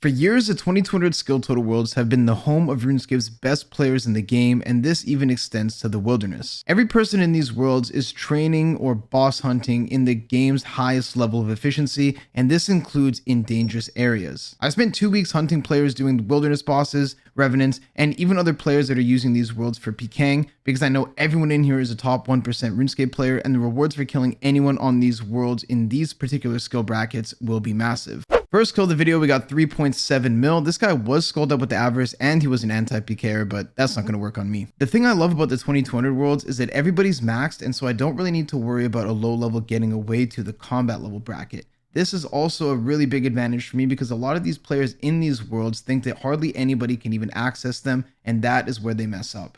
For years, the 2200 skill total worlds have been the home of RuneScape's best players in the game, and this even extends to the wilderness. Every person in these worlds is training or boss hunting in the game's highest level of efficiency, and this includes in dangerous areas. I spent 2 weeks hunting players doing wilderness bosses, revenants, and even other players that are using these worlds for PKing, because I know everyone in here is a top 1% RuneScape player, and the rewards for killing anyone on these worlds in these particular skill brackets will be massive. First kill of the video, we got 3.7 mil. This guy was skulled up with the Avarice and he was an anti-PKer, but that's not going to work on me. The thing I love about the 2200 worlds is that everybody's maxed, and so I don't really need to worry about a low level getting away to the combat level bracket. This is also a really big advantage for me because a lot of these players in these worlds think that hardly anybody can even access them, and that is where they mess up.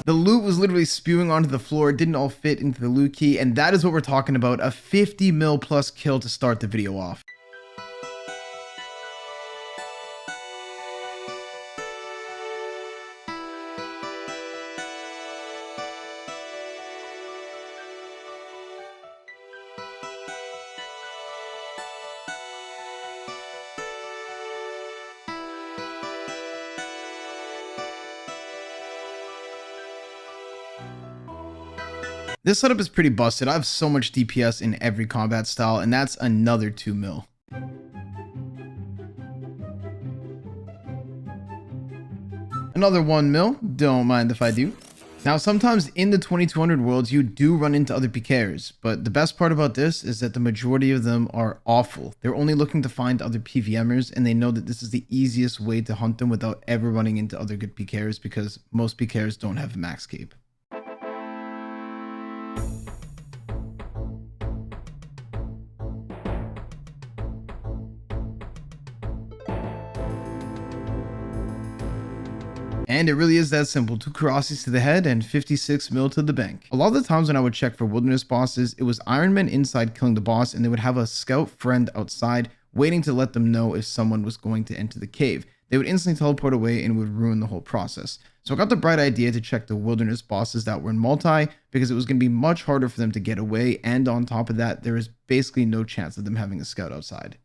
The loot was literally spewing onto the floor. It didn't all fit into the loot key, and that is what we're talking about, a 50 mil plus kill to start the video off. This setup is pretty busted. I have so much DPS in every combat style, and that's another 2 mil. Another 1 mil, don't mind if I do. Now, sometimes in the 2200 worlds, you do run into other PKers, but the best part about this is that the majority of them are awful. They're only looking to find other PVMers, and they know that this is the easiest way to hunt them without ever running into other good PKers because most PKers don't have a max cape. And it really is that simple. 2 Karasis to the head and 56 mil to the bank. A lot of the times when I would check for wilderness bosses, it was Iron Men inside killing the boss, and they would have a scout friend outside waiting to let them know if someone was going to enter the cave. They would instantly teleport away and would ruin the whole process. So I got the bright idea to check the wilderness bosses that were in multi, because it was going to be much harder for them to get away, and on top of that, there is basically no chance of them having a scout outside.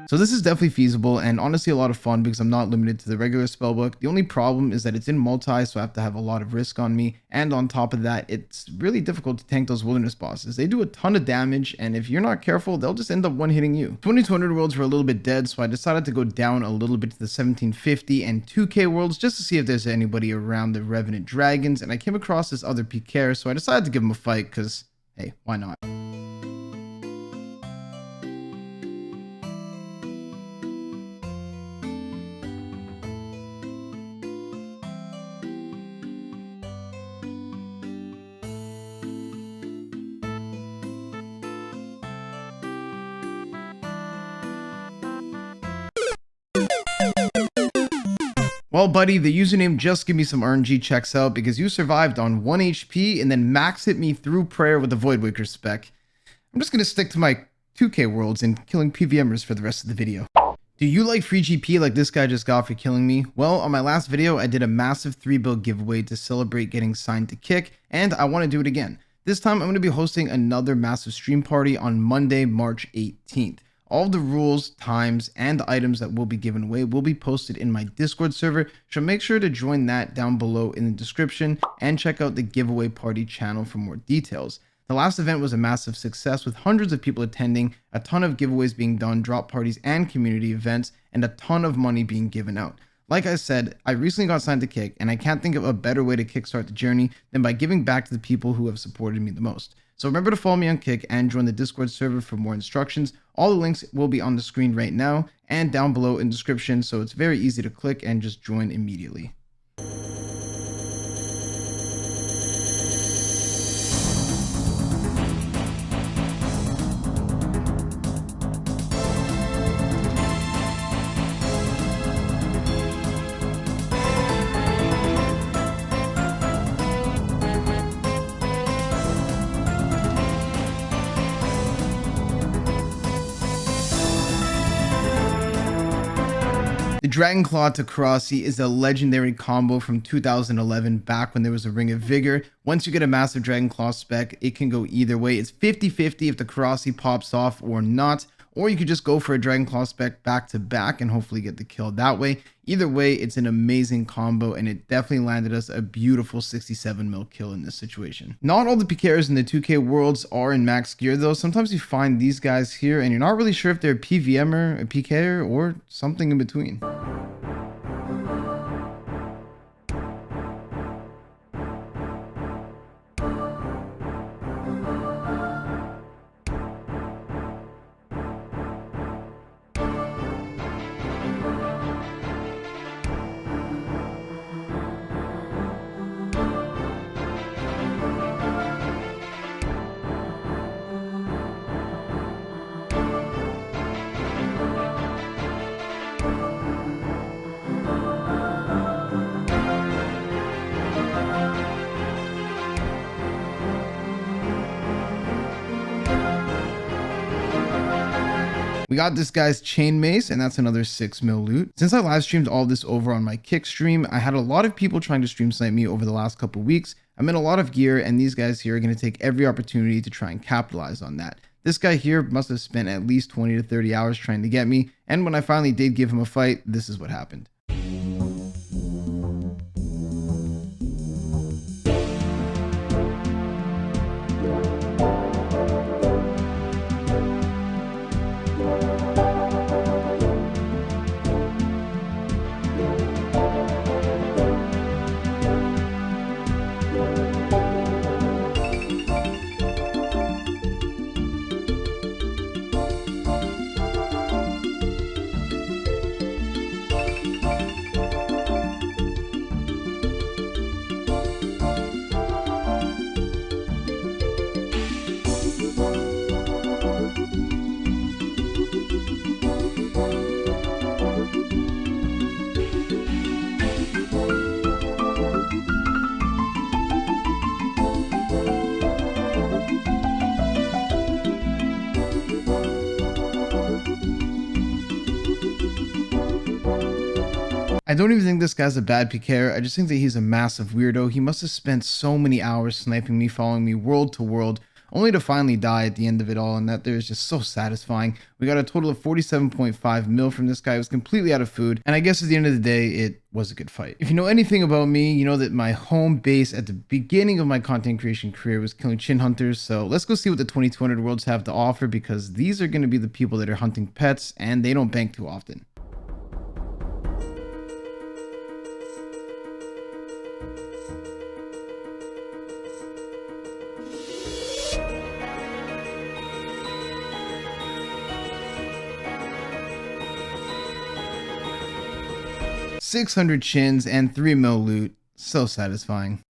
So this is definitely feasible and honestly a lot of fun because I'm not limited to the regular spellbook. The only problem is that it's in multi, so I have to have a lot of risk on me. And on top of that, it's really difficult to tank those wilderness bosses. They do a ton of damage, and if you're not careful, they'll just end up one-hitting you. 2200 worlds were a little bit dead, so I decided to go down a little bit to the 1750 and 2K worlds just to see if there's anybody around the Revenant Dragons. And I came across this other PKer, so I decided to give him a fight because, hey, why not? Well, buddy, the username Just Give Me Some RNG checks out because you survived on 1 HP and then max hit me through prayer with a Voidwaker spec. I'm just going to stick to my 2K worlds and killing PVMers for the rest of the video. Do you like free GP like this guy just got for killing me? Well, on my last video, I did a massive 3-build giveaway to celebrate getting signed to Kick, and I want to do it again. This time, I'm going to be hosting another massive stream party on Monday, March 18th. All the rules, times, and the items that will be given away will be posted in my Discord server, so make sure to join that down below in the description and check out the giveaway party channel for more details. The last event was a massive success with hundreds of people attending, a ton of giveaways being done, drop parties and community events, and a ton of money being given out. Like I said, I recently got signed to Kick, and I can't think of a better way to kickstart the journey than by giving back to the people who have supported me the most. So remember to follow me on Kick and join the Discord server for more instructions. All the links will be on the screen right now and down below in the description, so it's very easy to click and just join immediately. The Dragon Claw to Karasi is a legendary combo from 2011, back when there was a Ring of Vigor. Once you get a massive Dragon Claw spec, it can go either way. It's 50-50 if the Karasi pops off or not, or you could just go for a Dragon Claw spec back to back and hopefully get the kill that way. Either way, it's an amazing combo, and it definitely landed us a beautiful 67 mil kill in this situation. Not all the PKers in the 2K worlds are in max gear though. Sometimes you find these guys here and you're not really sure if they're a PVMer, a PKer, or something in between. We got this guy's chain mace, and that's another 6 mil loot. Since I live streamed all this over on my Kick stream, I had a lot of people trying to stream snipe me over the last couple weeks. I'm in a lot of gear, and these guys here are going to take every opportunity to try and capitalize on that. This guy here must have spent at least 20 to 30 hours trying to get me, and when I finally did give him a fight, this is what happened. I don't even think this guy's a bad PKer. I just think that he's a massive weirdo. He must have spent so many hours sniping me, following me world to world, only to finally die at the end of it all, and that there is just so satisfying. We got a total of 47.5 mil from this guy. It was completely out of food, and I guess at the end of the day, it was a good fight. If you know anything about me, you know that my home base at the beginning of my content creation career was killing chin hunters, so let's go see what the 2200 worlds have to offer, because these are going to be the people that are hunting pets, and they don't bank too often. $600 chins and 3 mil loot. So satisfying.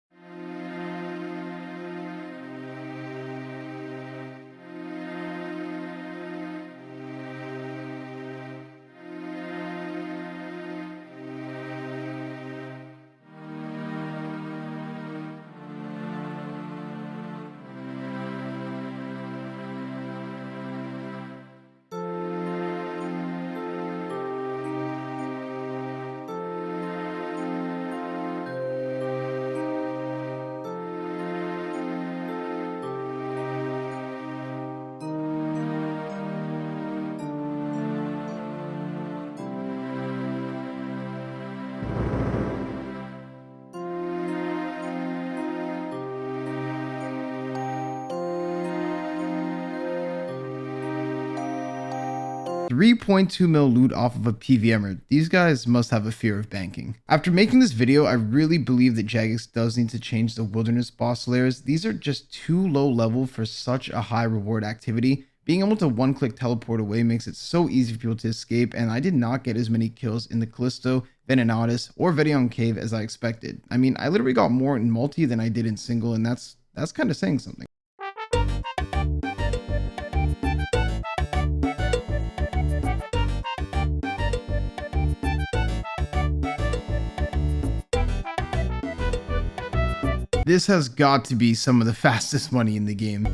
3.2 mil loot off of a PVMer. These guys must have a fear of banking. After making this video, I really believe that Jagex does need to change the wilderness boss layers. These are just too low level for such a high reward activity. Being able to one-click teleport away makes it so easy for people to escape, and I did not get as many kills in the Callisto, Venenatis, or Veteon Cave as I expected. I mean, I literally got more in multi than I did in single, and that's kind of saying something. This has got to be some of the fastest money in the game.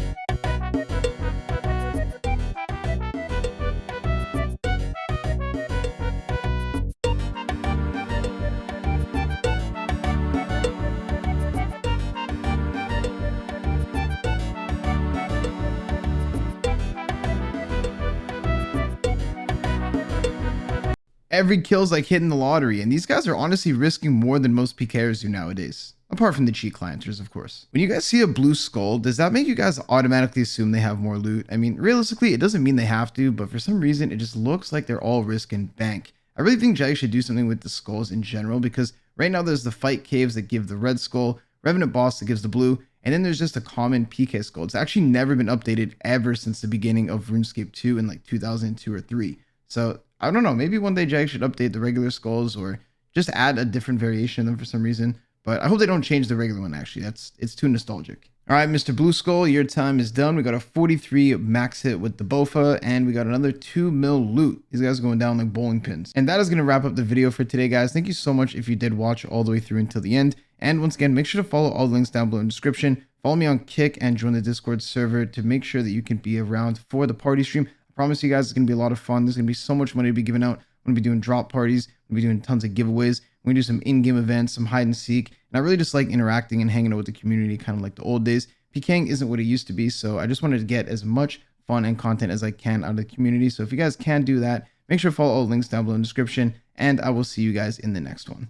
Every kill's like hitting the lottery, and these guys are honestly risking more than most PKers do nowadays. Apart from the cheat clienters, of course. When you guys see a blue skull, does that make you guys automatically assume they have more loot? I mean, realistically, it doesn't mean they have to, but for some reason, it just looks like they're all risking bank. I really think Jag should do something with the skulls in general, because right now there's the fight caves that give the red skull, Revenant boss that gives the blue, and then there's just a common PK skull. It's actually never been updated ever since the beginning of RuneScape 2 in like 2002 or 3. So I don't know, maybe one day Jag should update the regular skulls or just add a different variation of them for some reason. But I hope they don't change the regular one, actually. It's too nostalgic. All right, Mr. Blue Skull, your time is done. We got a 43 max hit with the Bofa, and we got another 2 mil loot. These guys are going down like bowling pins. And that is going to wrap up the video for today, guys. Thank you so much if you did watch all the way through until the end. And once again, make sure to follow all the links down below in the description. Follow me on Kick and join the Discord server to make sure that you can be around for the party stream. I promise you guys it's going to be a lot of fun. There's going to be so much money to be given out. I'm going to be doing drop parties. I'm going to be doing tons of giveaways. We're going to do some in-game events, some hide and seek. And I really just like interacting and hanging out with the community, kind of like the old days. PKing isn't what it used to be, so I just wanted to get as much fun and content as I can out of the community. So if you guys can do that, make sure to follow all the links down below in the description, and I will see you guys in the next one.